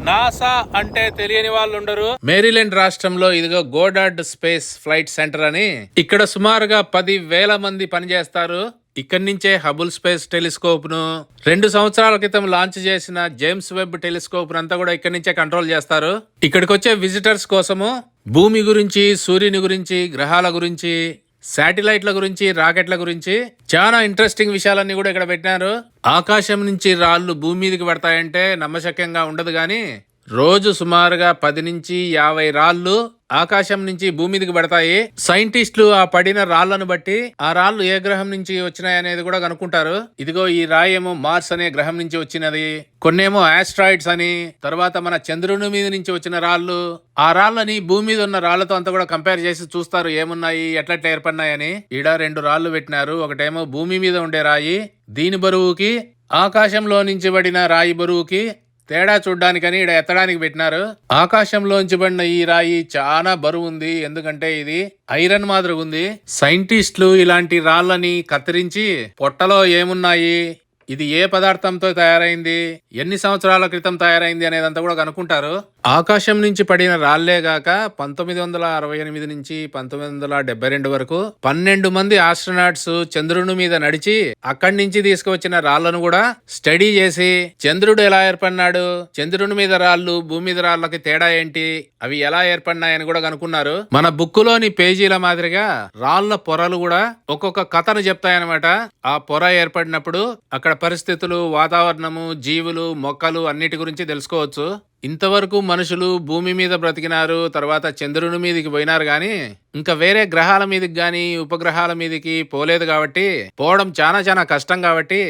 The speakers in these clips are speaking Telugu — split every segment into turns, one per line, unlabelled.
నాసా అంటే తెలియని వాళ్ళు ఉండరు. మేరీలాండ్ రాష్ట్రంలో ఇదిగో గోడార్డ్ స్పేస్ ఫ్లైట్ సెంటర్ అని ఇక్కడ సుమారుగా 10,000 మంది పనిచేస్తారు. ఇక్కడి నుంచే హబుల్ స్పేస్ టెలిస్కోప్ ను 2 సంవత్సరాల క్రితం లాంచ్ చేసిన జేమ్స్ వెబ్ టెలిస్కోప్ అంతా కూడా ఇక్కడి నుంచే కంట్రోల్ చేస్తారు. ఇక్కడికి వచ్చే విజిటర్స్ కోసము భూమి గురించి, సూర్యుని గురించి, గ్రహాల గురించి, శాటిలైట్ల గురించి, రాకెట్ల గురించి చాలా ఇంట్రెస్టింగ్ విషయాలన్నీ కూడా ఇక్కడ పెట్టినారు. ఆకాశం నుంచి రాళ్లు భూమి మీదకి పడతాయంటే నమ్మశక్యంగా ఉండదు గాని రోజు సుమారుగా 10 నుంచి 50 రాళ్లు ఆకాశం నుంచి భూమి మీదకి పడతాయి. సైంటిస్టులు ఆ పడిన రాళ్లను బట్టి ఆ రాళ్లు ఏ గ్రహం నుంచి వచ్చినాయనేది కూడా కనుక్కుంటారు. ఇదిగో ఈ రాయి ఏమో మార్స్ అనే గ్రహం నుంచి వచ్చినది, కొన్నేమో ఆస్ట్రాయిడ్స్ అని, తర్వాత మన చంద్రుని మీద నుంచి వచ్చిన రాళ్లు. ఆ రాళ్ళని భూమి మీద ఉన్న రాళ్లతో అంతా కూడా కంపేర్ చేసి చూస్తారు ఏమున్నాయి, ఎట్లా ఏర్పడినాయని. ఈడ 2 రాళ్లు పెట్టినారు. ఒకటేమో భూమి మీద ఉండే రాయి, దీని బరువుకి ఆకాశంలో నుంచి పడిన రాయి బరువుకి తేడా చూడ్డానికని ఇక్కడ ఎత్తడానికి పెట్టినారు. ఆకాశంలోంచి పడిన ఈ రాయి చాలా బరువు ఉంది, ఎందుకంటే ఇది ఐరన్ మాదిరిగా ఉంది. సైంటిస్టులు ఇలాంటి రాళ్ళని కత్తిరించి పొట్టలో ఏమున్నాయి, ఇది ఏ పదార్థంతో తయారైంది, ఎన్ని సంవత్సరాల క్రితం తయారైంది అనేదంతా కూడా కనుక్కుంటారు. ఆకాశం నుంచి పడిన రాళ్లే గాక 1968 నుంచి 1972 వరకు 12 మంది ఆస్ట్రోనాట్స్ చంద్రుని మీద నడిచి అక్కడి నుంచి తీసుకువచ్చిన రాళ్లను కూడా స్టడీ చేసి చంద్రుడు ఎలా ఏర్పడినాడు, చంద్రుని మీద రాళ్లు భూమి మీద రాళ్లకి తేడా ఏంటి, అవి ఎలా ఏర్పడినాయని కూడా కనుక్కున్నారు. మన బుక్కులోని పేజీల మాదిరిగా రాళ్ల పొరలు కూడా ఒక్కొక్క కథను చెప్తాయన్నమాట. ఆ పొర ఏర్పడినప్పుడు అక్కడ పరిస్థితులు, వాతావరణము, జీవులు, మొక్కలు అన్నిటి గురించి తెలుసుకోవచ్చు. ఇంతవరకు మనుషులు భూమి మీద బ్రతికినారు, తర్వాత చంద్రుని మీదకి పోయినారు గాని ఇంకా వేరే గ్రహాల మీదకి గాని ఉపగ్రహాల మీదకి పోలేదు. కాబట్టి పోవడం చాలా కష్టం. కాబట్టి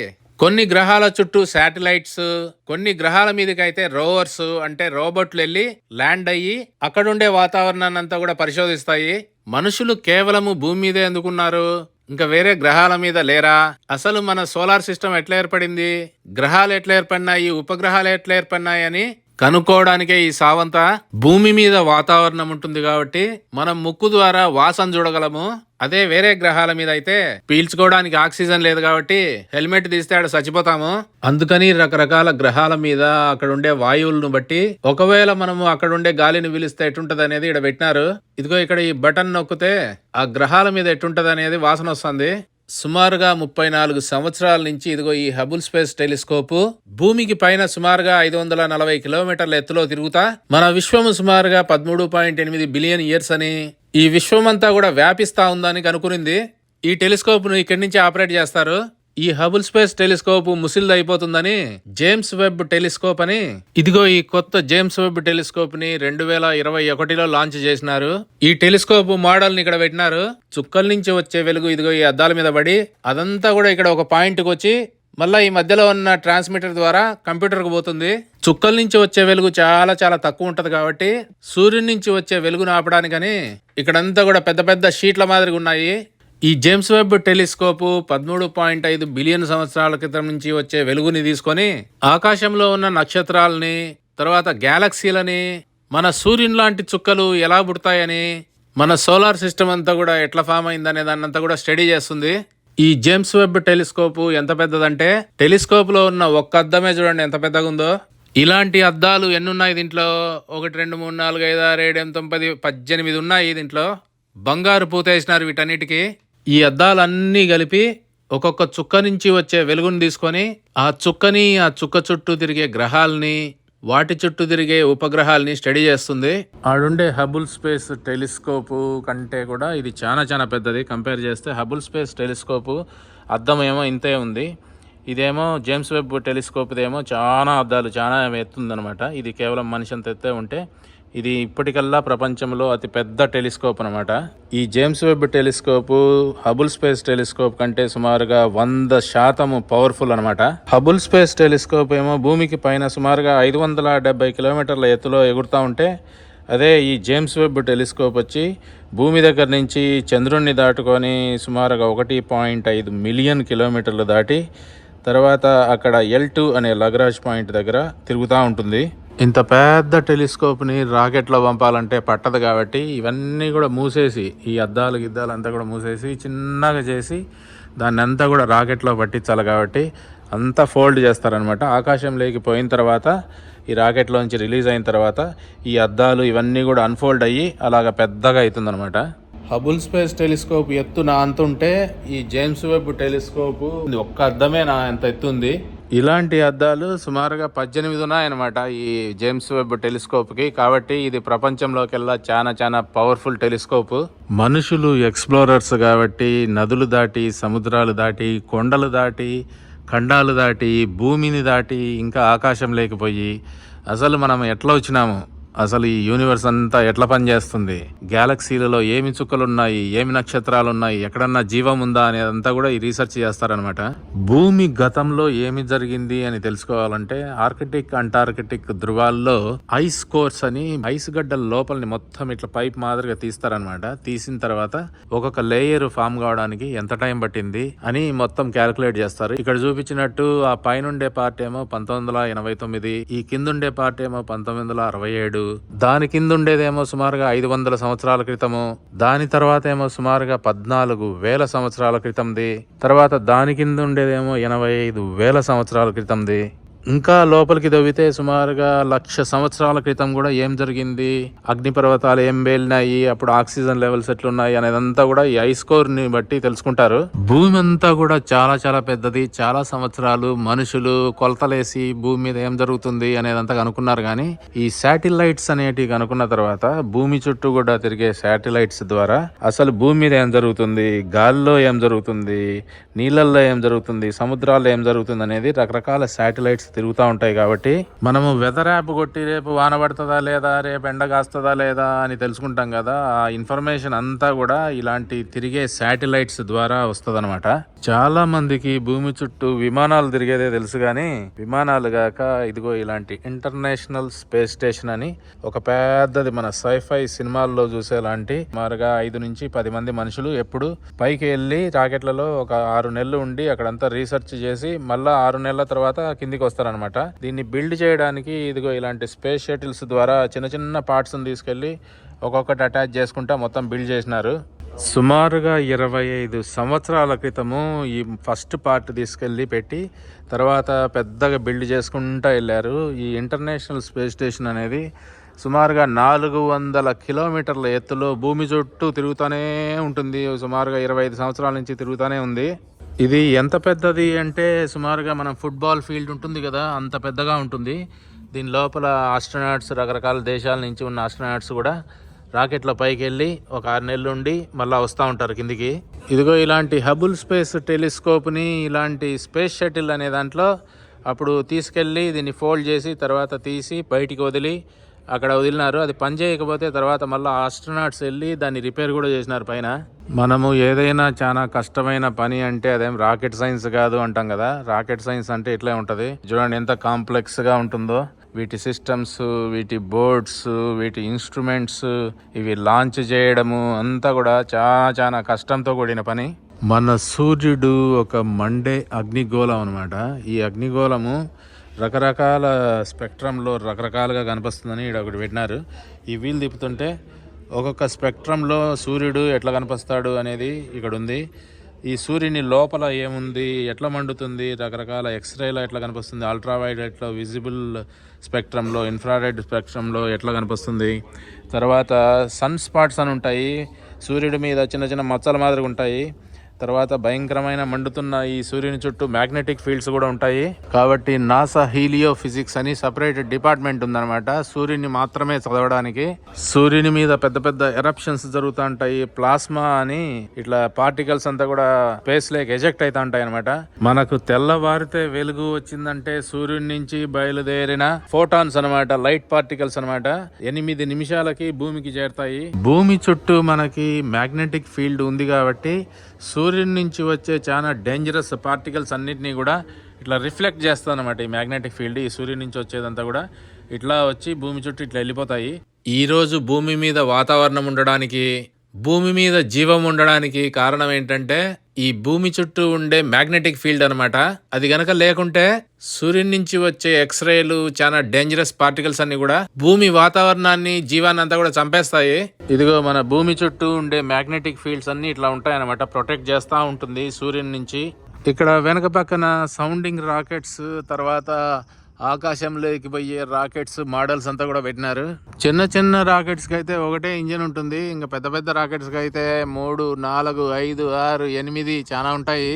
కొన్ని గ్రహాల చుట్టూ శాటిలైట్స్, కొన్ని గ్రహాల మీదకి అయితే రోవర్స్ అంటే రోబోట్లు వెళ్లి ల్యాండ్ అయ్యి అక్కడుండే వాతావరణాన్ని అంతా కూడా పరిశోధిస్తాయి. మనుషులు కేవలము భూమి మీదే ఎందుకున్నారు, ఇంకా వేరే గ్రహాల మీద లేరా, అసలు మన సోలార్ సిస్టమ్ ఎట్లా ఏర్పడింది, గ్రహాలు ఎట్లా ఏర్పడినాయి, ఉపగ్రహాలు ఎట్లా ఏర్పడినాయి అని కనుక్కోవడానికే ఈ సావంతా. భూమి మీద వాతావరణం ఉంటుంది కాబట్టి మనం ముక్కు ద్వారా వాసన చూడగలము. అదే వేరే గ్రహాల మీద అయితే పీల్చుకోవడానికి ఆక్సిజన్ లేదు కాబట్టి హెల్మెట్ తీస్తే ఆడ చచ్చిపోతాము. అందుకని రకరకాల గ్రహాల మీద అక్కడ ఉండే వాయువులను బట్టి ఒకవేళ మనము అక్కడ ఉండే గాలిని పీలిస్తే ఎట్టుంటది అనేది ఇక్కడ పెట్టినారు. ఇదిగో ఇక్కడ ఈ బటన్ నొక్కితే ఆ గ్రహాల మీద ఎట్టుంటది అనేది వాసన వస్తుంది. సుమారుగా 34 సంవత్సరాల నుంచి ఇదిగో ఈ హబుల్ స్పేస్ టెలిస్కోప్ భూమికి పైన సుమారుగా 540 కిలోమీటర్ల ఎత్తులో తిరుగుతా మన విశ్వము సుమారుగా 13.8 బిలియన్ ఇయర్స్ అని, ఈ విశ్వమంతా కూడా వ్యాపిస్తా ఉందని కనుక్కునింది. ఈ టెలిస్కోప్ ను ఇక్కడి నుంచి ఆపరేట్ చేస్తారు. ఈ హబుల్ స్పేస్ టెలిస్కోప్ ముసిల్ది అయిపోతుందని జేమ్స్ వెబ్ టెలిస్కోప్ అని ఇదిగో ఈ కొత్త జేమ్స్ వెబ్ టెలిస్కోప్ ని 2021లో లాంచ్ చేసినారు. ఈ టెలిస్కోప్ మోడల్ ని ఇక్కడ పెట్టినారు. చుక్కల నుంచి వచ్చే వెలుగు ఇదిగో ఈ అద్దాల మీద పడి అదంతా కూడా ఇక్కడ ఒక పాయింట్ కి వచ్చి మళ్ళా ఈ మధ్యలో ఉన్న ట్రాన్స్మిటర్ ద్వారా కంప్యూటర్ కు పోతుంది. చుక్కల నుంచి వచ్చే వెలుగు చాలా తక్కువ ఉంటది కాబట్టి సూర్యుడి నుంచి వచ్చే వెలుగును ఆపడానికని ఇక్కడంతా కూడా పెద్ద షీట్ల మాదిరిగా ఉన్నాయి. ఈ జేమ్స్ వెబ్ టెలిస్కోప్ 13.5 బిలియన్ సంవత్సరాల క్రితం నుంచి వచ్చే వెలుగుని తీసుకొని ఆకాశంలో ఉన్న నక్షత్రాలని, తర్వాత గ్యాలక్సీలని, మన సూర్యుని లాంటి చుక్కలు ఎలా పుడతాయని, మన సోలార్ సిస్టమ్ అంతా కూడా ఎట్లా ఫామ్ అయిందనే దాన్నంతా కూడా స్టడీ చేస్తుంది. ఈ జేమ్స్ వెబ్ టెలిస్కోప్ ఎంత పెద్దదంటే టెలిస్కోప్ లో ఉన్న ఒక్క అద్దమే చూడండి ఎంత పెద్దగా ఉందో. ఇలాంటి అద్దాలు ఎన్ని ఉన్నాయి దీంట్లో? 1 2 3 4 5 6 7 8 9 18 ఉన్నాయి. దీంట్లో బంగారు పూతేసినారు వీటన్నిటికీ. ఈ అద్దాలన్నీ కలిపి ఒక్కొక్క చుక్క నుంచి వచ్చే వెలుగుని తీసుకొని ఆ చుక్కని, ఆ చుక్క చుట్టూ తిరిగే గ్రహాలని, వాటి చుట్టూ తిరిగే ఉపగ్రహాలని స్టడీ చేస్తుంది. ఆడుండే హబుల్ స్పేస్ టెలిస్కోప్ కంటే కూడా ఇది చాలా పెద్దది. కంపేర్ చేస్తే హబుల్ స్పేస్ టెలిస్కోప్ అద్దం ఏమో ఇంతే ఉంది. ఇదేమో జేమ్స్ వెబ్ టెలిస్కోప్ దేమో చాలా అద్దాలు చాలా ఎత్తుందనమాట. ఇది కేవలం మనిషి అంత ఎత్తే ఉంటే ఇది ఇప్పటికల్లా ప్రపంచంలో అతి పెద్ద టెలిస్కోప్ అనమాట. ఈ James Webb telescope Hubble space telescope కంటే సుమారుగా 100% పవర్ఫుల్ అనమాట. హబుల్ స్పేస్ టెలిస్కోప్ ఏమో భూమికి పైన సుమారుగా 570 కిలోమీటర్ల ఎత్తులో ఎగురుతూ ఉంటే, అదే ఈ జేమ్స్ వెబ్ టెలిస్కోప్ వచ్చి భూమి దగ్గర నుంచి చంద్రుణ్ణి దాటుకొని సుమారుగా 1.5 మిలియన్ కిలోమీటర్లు దాటి తర్వాత అక్కడ L2 అనే లగ్రాంజ్ పాయింట్ దగ్గర తిరుగుతూ ఉంటుంది. ఇంత పెద్ద టెలిస్కోప్ని రాకెట్లో పంపాలంటే పట్టదు కాబట్టి ఇవన్నీ కూడా మూసేసి, ఈ అద్దాలు గిద్దాలు అంతా కూడా మూసేసి చిన్నగా చేసి దాన్ని అంతా కూడా రాకెట్లో పట్టించాలి. కాబట్టి అంతా ఫోల్డ్ చేస్తారనమాట. ఆకాశంలోకి పోయిన తర్వాత ఈ రాకెట్ లోంచి రిలీజ్ అయిన తర్వాత ఈ అద్దాలు ఇవన్నీ కూడా అన్ఫోల్డ్ అయ్యి అలాగ పెద్దగా అవుతుందన్నమాట. హబుల్ స్పేస్ టెలిస్కోప్ ఎత్తు నా అంత ఉంటే ఈ జేమ్స్ వెబ్ టెలిస్కోప్ ఒక్క అద్దమే నా ఎంత ఎత్తుంది. ఇలాంటి అద్దాలు సుమారుగా 18 ఉన్నాయన్నమాట ఈ జేమ్స్ వెబ్ టెలిస్కోప్ కి. కాబట్టి ఇది ప్రపంచంలోకెల్లా చాలా పవర్ఫుల్ టెలిస్కోప్. మనుషులు ఎక్స్ప్లోరర్స్ కాబట్టి నదులు దాటి, సముద్రాలు దాటి, కొండలు దాటి, ఖండాలు దాటి, భూమిని దాటి, ఇంకా ఆకాశం లేకపోయి అసలు మనం ఎట్లా వచ్చినాము, అసలు ఈ యూనివర్స్ అంతా ఎట్లా పనిచేస్తుంది, గ్యాలక్సీలలో ఏమి చుక్కలున్నాయి, ఏమి నక్షత్రాలు ఉన్నాయి, ఎక్కడన్నా జీవం ఉందా అనేదంతా కూడా ఈ రీసెర్చ్ చేస్తారనమాట. భూమి గతంలో ఏమి జరిగింది అని తెలుసుకోవాలంటే ఆర్కిటిక్, అంటార్కిటిక్ ధృవాల్లో ఐస్ కోర్స్ అని ఐస్ గడ్డల లోపలిని మొత్తం ఇట్లా పైప్ మాదిరిగా తీస్తారనమాట. తీసిన తర్వాత ఒక్కొక్క లేయర్ ఫామ్ కావడానికి ఎంత టైం పట్టింది అని మొత్తం క్యాలిక్యులేట్ చేస్తారు. ఇక్కడ చూపించినట్టు ఆ పైనుండే పార్ట్ ఏమో 1989, ఈ కిందుండే పార్ట్ ఏమో 1967, దాని కింద ఉండేదేమో సుమారుగా 500 సంవత్సరాల క్రితము, దాని తర్వాత ఏమో సుమారుగా 14,000 సంవత్సరాల క్రితంది, తర్వాత దాని కింద ఉండేదేమో 85,000 సంవత్సరాల క్రితంది. ఇంకా లోపలికి దవ్వితే సుమారుగా 1,00,000 సంవత్సరాల క్రితం కూడా ఏం జరిగింది, అగ్నిపర్వతాలు ఏం పేలినాయి, అప్పుడు ఆక్సిజన్ లెవెల్స్ ఎట్లున్నాయి అనేదంతా కూడా ఈ ఐస్ కోర్ ని బట్టి తెలుసుకుంటారు. భూమి అంతా కూడా చాలా పెద్దది. చాలా సంవత్సరాలు మనుషులు కొలతలేసి భూమి మీద ఏం జరుగుతుంది అనేదంతా కనుక్కున్నారు. కానీ ఈ శాటిలైట్స్ అనేటివి కనుక్కున్న తర్వాత భూమి చుట్టూ కూడా తిరిగే శాటిలైట్స్ ద్వారా అసలు భూమి మీద ఏం జరుగుతుంది, గాలిలో ఏం జరుగుతుంది, నీళ్ళల్లో ఏం జరుగుతుంది, సముద్రాల్లో ఏం జరుగుతుంది అనేది రకరకాల శాటిలైట్స్ తిరుగుతూ ఉంటాయి. కాబట్టి మనము వెదర్ యాప్ కొట్టి రేపు వాన పడుతుందా లేదా, రేపు ఎండ కాస్తుందా లేదా అని తెలుసుకుంటాం కదా, ఆ ఇన్ఫర్మేషన్ అంతా కూడా ఇలాంటి తిరిగే శాటిలైట్స్ ద్వారా వస్తుందన్నమాట. చాలా మందికి భూమి చుట్టూ విమానాలు తిరిగేదే తెలుసు, కానీ విమానాలు గాక ఇదిగో ఇలాంటి ఇంటర్నేషనల్ స్పేస్ స్టేషన్ అని ఒక పెద్దది మన సైఫై సినిమాల్లో చూసేలాంటి సుమారుగా 5 నుంచి 10 మంది మనుషులు ఎప్పుడు పైకి వెళ్ళి రాకెట్లలో ఒక 6 నెలలు ఉండి అక్కడంతా రీసెర్చ్ చేసి మళ్ళా 6 నెలల తర్వాత కిందికి వస్తారనమాట. దీన్ని బిల్డ్ చేయడానికి ఇదిగో ఇలాంటి స్పేస్ షటిల్స్ ద్వారా చిన్న పార్ట్స్ తీసుకెళ్లి ఒక్కొక్కటి అటాచ్ చేసుకుంటా మొత్తం బిల్డ్ చేసినారు. సుమారుగా 25 సంవత్సరాల క్రితము ఈ ఫస్ట్ పార్ట్ తీసుకెళ్ళి పెట్టి తర్వాత పెద్దగా బిల్డ్ చేసుకుంటా వెళ్ళారు. ఈ ఇంటర్నేషనల్ స్పేస్ స్టేషన్ అనేది సుమారుగా 400 కిలోమీటర్ల ఎత్తులో భూమి చుట్టూ తిరుగుతూనే ఉంటుంది. సుమారుగా 25 సంవత్సరాల నుంచి తిరుగుతూనే ఉంది. ఇది ఎంత పెద్దది అంటే సుమారుగా మనం ఫుట్బాల్ ఫీల్డ్ ఉంటుంది కదా, అంత పెద్దగా ఉంటుంది. దీని లోపల ఆస్ట్రోనాట్స్, రకరకాల దేశాల నుంచి ఉన్న ఆస్ట్రోనాట్స్ కూడా రాకెట్లో పైకి వెళ్ళి ఒక 6 నెలలు ఉండి మళ్ళీ వస్తూ ఉంటారు కిందికి. ఇదిగో ఇలాంటి హబుల్ స్పేస్ టెలిస్కోప్ని ఇలాంటి స్పేస్ షటిల్ అనే దాంట్లో అప్పుడు తీసుకెళ్ళి దీన్ని ఫోల్డ్ చేసి తర్వాత తీసి బయటికి వదిలి అక్కడ వదిలినారు. అది పని చేయకపోతే తర్వాత మళ్ళీ ఆస్ట్రోనాట్స్ వెళ్ళి దాన్ని రిపేర్ కూడా చేసినారు పైన. మనము ఏదైనా చాలా కష్టమైన పని అంటే అదేం రాకెట్ సైన్స్ కాదు అంటాం కదా, రాకెట్ సైన్స్ అంటే ఇట్లే ఉంటుంది. చూడండి ఎంత కాంప్లెక్స్గా ఉంటుందో. వీటి సిస్టమ్స్, వీటి బోర్డ్స్, వీటి ఇన్స్ట్రుమెంట్స్, ఇవి లాంచ్ చేయడము అంతా కూడా చాలా కష్టంతో కూడిన పని. మన సూర్యుడు ఒక మండే అగ్నిగోళం అనమాట. ఈ అగ్నిగోళము రకరకాల స్పెక్ట్రంలో రకరకాలుగా కనిపిస్తుందని ఇక్కడ ఒకటి పెట్టినారు. ఈ వీల్ తిప్పుతుంటే ఒక్కొక్క స్పెక్ట్రంలో సూర్యుడు ఎట్లా కనిపిస్తాడు అనేది ఇక్కడ ఉంది. ఈ సూర్యుని లోపల ఏముంది, ఎట్లా మండుతుంది, రకరకాల ఎక్స్రేలో ఎట్లా కనిపిస్తుంది, అల్ట్రావైలెట్లో, విజిబుల్ స్పెక్ట్రంలో, ఇన్ఫ్రారెడ్ స్పెక్ట్రంలో ఎట్లా కనిపిస్తుంది. తర్వాత సన్ స్పాట్స్ అని ఉంటాయి, సూర్యుడి మీద చిన్న మచ్చల మాదిరిగా ఉంటాయి. తర్వాత భయంకరమైన మండుతున్న ఈ సూర్యుని చుట్టూ మ్యాగ్నెటిక్ ఫీల్డ్స్ కూడా ఉంటాయి. కాబట్టి నాసా హీలియో ఫిజిక్స్ అని సపరేట్ డిపార్ట్మెంట్ ఉందన్నమాట సూర్యుని మాత్రమే చదవడానికి. సూర్యుని మీద పెద్ద ఎరప్షన్స్ జరుగుతూ ఉంటాయి. ప్లాస్మా అని ఇట్లా పార్టికల్స్ అంతా కూడా స్పేస్ లేక్ ఎజెక్ట్ అవుతా ఉంటాయి అనమాట. మనకు తెల్లవారితే వెలుగు వచ్చిందంటే సూర్యుని నుంచి బయలుదేరిన ఫోటాన్స్ అనమాట, లైట్ పార్టికల్స్ అనమాట. 8 నిమిషాలకి భూమికి చేరుతాయి. భూమి చుట్టూ మనకి మ్యాగ్నెటిక్ ఫీల్డ్ ఉంది కాబట్టి సూర్యుని నుంచి వచ్చే చాలా డేంజరస్ పార్టికల్స్ అన్నిటినీ కూడా ఇట్లా రిఫ్లెక్ట్ చేస్తుంది అనమాట ఈ మ్యాగ్నెటిక్ ఫీల్డ్. ఈ సూర్యుని నుంచి వచ్చేదంతా కూడా ఇట్లా వచ్చి భూమి చుట్టూ ఇట్లా వెళ్ళిపోతాయి. ఈరోజు భూమి మీద వాతావరణం ఉండడానికి, భూమి మీద జీవం ఉండడానికి కారణం ఏంటంటే ఈ భూమి చుట్టూ ఉండే మ్యాగ్నెటిక్ ఫీల్డ్ అనమాట. అది గనక లేకుంటే సూర్యుని నుంచి వచ్చే ఎక్స్రేలు, చాలా డేంజరస్ పార్టికల్స్ అన్ని కూడా భూమి వాతావరణాన్ని, జీవాన్ని అంతా కూడా చంపేస్తాయి. ఇదిగో మన భూమి చుట్టూ ఉండే మ్యాగ్నెటిక్ ఫీల్డ్స్ అన్ని ఇట్లా ఉంటాయన్నమాట, ప్రొటెక్ట్ చేస్తూ ఉంటుంది సూర్యుని నుంచి. ఇక్కడ వెనక పక్కన సౌండింగ్ రాకెట్స్, తర్వాత ఆకాశంలోకి పోయే రాకెట్స్ మోడల్స్ అంతా కూడా పెట్టినారు. చిన్న చిన్న రాకెట్స్ కి అయితే ఒకటే ఇంజిన్ ఉంటుంది. ఇంకా పెద్ద పెద్ద రాకెట్స్ కి అయితే 3, 4, 5, 6, 8 చాలా ఉంటాయి.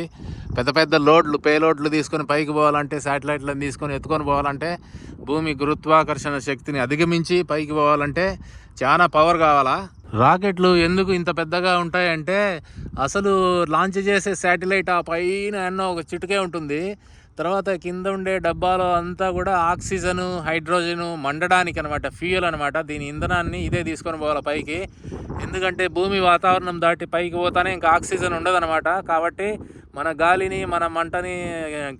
పెద్ద పెద్ద పేలోడ్లు తీసుకొని పైకి పోవాలంటే, శాటిలైట్లను తీసుకొని ఎత్తుకొని పోవాలంటే, భూమి గురుత్వాకర్షణ శక్తిని అధిగమించి పైకి పోవాలంటే చాలా పవర్ కావాలా. రాకెట్లు ఎందుకు ఇంత పెద్దగా ఉంటాయంటే, అసలు లాంచ్ చేసే శాటిలైట్ ఆ పైన ఎన్నో ఒక చిటుకే ఉంటుంది. తర్వాత కింద ఉండే డబ్బాలో అంతా కూడా ఆక్సిజను, హైడ్రోజను మండడానికి అనమాట, ఫ్యూయల్ అనమాట. దీని ఇంధనాన్ని ఇదే తీసుకొని పోవాలి పైకి. ఎందుకంటే భూమి వాతావరణం దాటి పైకి పోతానే ఇంకా ఆక్సిజన్ ఉండదన్నమాట. కాబట్టి మన గాలిని, మన మంటని,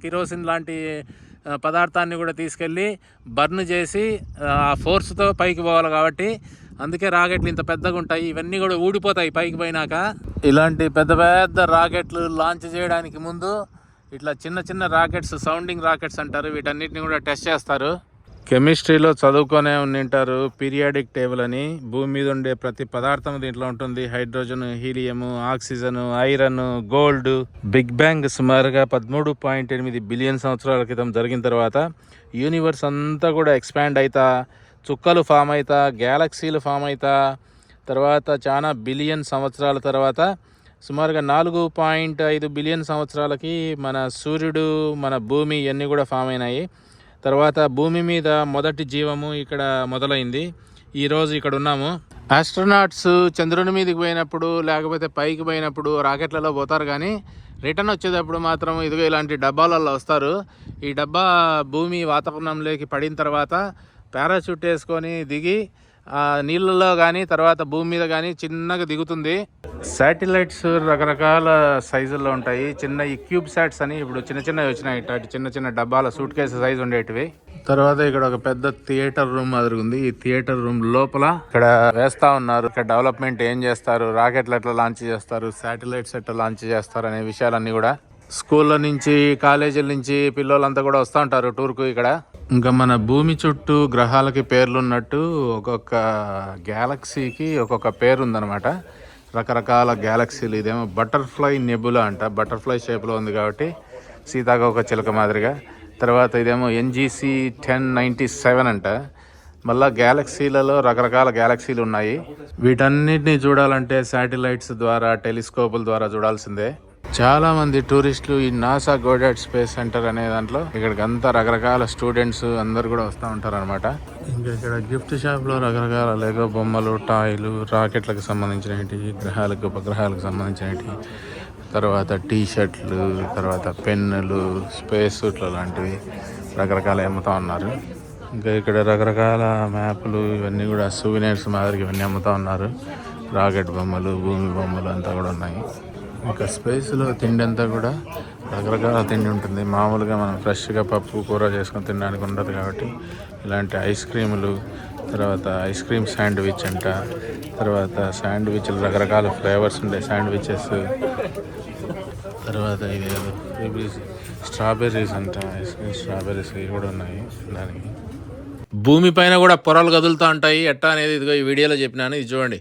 కిరోసిన్ లాంటి పదార్థాన్ని కూడా తీసుకెళ్ళి బర్న్ చేసి ఆ ఫోర్స్తో పైకి పోవాలి. కాబట్టి అందుకే రాకెట్లు ఇంత పెద్దగా ఉంటాయి. ఇవన్నీ కూడా ఊడిపోతాయి పైకి పోయినాక. ఇలాంటి పెద్ద పెద్ద రాకెట్లు లాంచ్ చేయడానికి ముందు ఇట్లా చిన్న చిన్న రాకెట్స్, సౌండింగ్ రాకెట్స్ అంటారు, వీటన్నిటిని కూడా టెస్ట్ చేస్తారు. కెమిస్ట్రీలో చదువుకొనే ఉండింటారు పీరియాడిక్ టేబుల్ అని. భూమి మీద ఉండే ప్రతి పదార్థం దీంట్లో ఉంటుంది. Hydrogen, helium, oxygen, iron, gold. Big bang సుమారుగా 13.8 బిలియన్ సంవత్సరాల క్రితం జరిగిన తర్వాత యూనివర్స్ అంతా కూడా ఎక్స్పాండ్ అవుతా, చుక్కలు ఫామ్ అవుతా, గ్యాలక్సీలు ఫామ్ అవుతా, తర్వాత చాలా బిలియన్ సంవత్సరాల తర్వాత సుమారుగా 4.5 బిలియన్ సంవత్సరాలకి మన సూర్యుడు, మన భూమి ఇవన్నీ కూడా ఫామ్ అయినాయి. తర్వాత భూమి మీద మొదటి జీవము ఇక్కడ మొదలైంది. ఈరోజు ఇక్కడ ఉన్నాము. ఆస్ట్రోనాట్స్ చంద్రుని మీదకి పోయినప్పుడు, లేకపోతే పైకి పోయినప్పుడు రాకెట్లలో పోతారు, కానీ రిటర్న్ వచ్చేటప్పుడు మాత్రం ఇదిగో ఇలాంటి డబ్బాలలో వస్తారు. ఈ డబ్బా భూమి వాతావరణంలోకి పడిన తర్వాత పారాచూట్ వేసుకొని దిగి నీళ్ళలో కానీ తర్వాత భూమి మీద కానీ చిన్నగా దిగుతుంది. శాటిలైట్స్ రకరకాల సైజుల్లో ఉంటాయి. చిన్న ఈ క్యూబ్ శాట్స్ అని ఇప్పుడు చిన్న చిన్నవి వచ్చినాయి. ఇట్లాంటి చిన్న చిన్న డబ్బాల సూట్ కేసు సైజు ఉండేటివి. తర్వాత ఇక్కడ ఒక పెద్ద థియేటర్ రూమ్ అదురుంది. ఈ థియేటర్ రూమ్ లోపల ఇక్కడ వేస్తా ఉన్నారు. ఇక్కడ డెవలప్మెంట్ ఏం చేస్తారు, రాకెట్లు ఎట్లా లాంచ్ చేస్తారు, శాటిలైట్స్ ఎట్లా లాంచ్ చేస్తారు అనే విషయాలన్నీ కూడా స్కూళ్ళ నుంచి, కాలేజీల నుంచి పిల్లలంతా కూడా వస్తూ ఉంటారు టూర్కు ఇక్కడ. ఇంకా మన భూమి చుట్టూ గ్రహాలకి పేర్లు ఉన్నట్టు ఒక్కొక్క గ్యాలక్సీకి ఒక్కొక్క పేరు ఉందన్నమాట. రకరకాల గ్యాలక్సీలు. ఇదేమో బటర్ఫ్లై నెబులా అంట. బటర్ఫ్లై షేప్లో ఉంది కాబట్టి సీతాకోక చిలుక మాదిరిగా. తర్వాత ఇదేమో NGC 1097 అంట. మళ్ళీ గ్యాలక్సీలలో రకరకాల గ్యాలక్సీలు ఉన్నాయి. వీటన్నిటిని చూడాలంటే శాటిలైట్స్ ద్వారా, టెలిస్కోపుల ద్వారా చూడాల్సిందే. చాలా మంది టూరిస్టులు ఈ నాసా గోడార్డ్ స్పేస్ సెంటర్ అనే దాంట్లో ఇక్కడికి అంతా రకరకాల స్టూడెంట్స్ అందరు కూడా వస్తూ ఉంటారు అనమాట. ఇంకా ఇక్కడ గిఫ్ట్ షాప్ లో రకరకాల లెగో బొమ్మలు, టాయ్లు, రాకెట్లకు సంబంధించినవి, గ్రహాలకు, ఉపగ్రహాలకు సంబంధించినవి, తర్వాత టీ షర్ట్లు, తర్వాత పెన్నులు, స్పేస్ సూట్లు లాంటివి రకరకాల అమ్ముతా ఉన్నారు. ఇంకా ఇక్కడ రకరకాల మ్యాప్లు, ఇవన్నీ కూడా సూవినర్స్ మాదిరిగా ఇవన్నీ అమ్ముతా ఉన్నారు. రాకెట్ బొమ్మలు, భూమి బొమ్మలు అంతా కూడా ఉన్నాయి. ఇంకా స్పేస్లో తిండి అంతా కూడా రకరకాల తిండి ఉంటుంది. మామూలుగా మనం ఫ్రెష్గా పప్పు, కూర చేసుకొని తినడానికి ఉండదు కాబట్టి ఇలాంటి ఐస్ క్రీములు, తర్వాత ఐస్ క్రీమ్ శాండ్విచ్ అంట, తర్వాత శాండ్విచ్లు రకరకాల ఫ్లేవర్స్ ఉండే శాండ్విచెస్, తర్వాత ఇది స్ట్రాబెర్రీస్ అంట, ఐస్ క్రీమ్ స్ట్రాబెర్రీస్ ఇవి కూడా ఉన్నాయి దానికి. భూమి పైన కూడా పొరలు కదులుతూ ఉంటాయి ఎట్టా అనేది ఇదిగో ఈ వీడియోలో చెప్పినాను. ఇది చూడండి.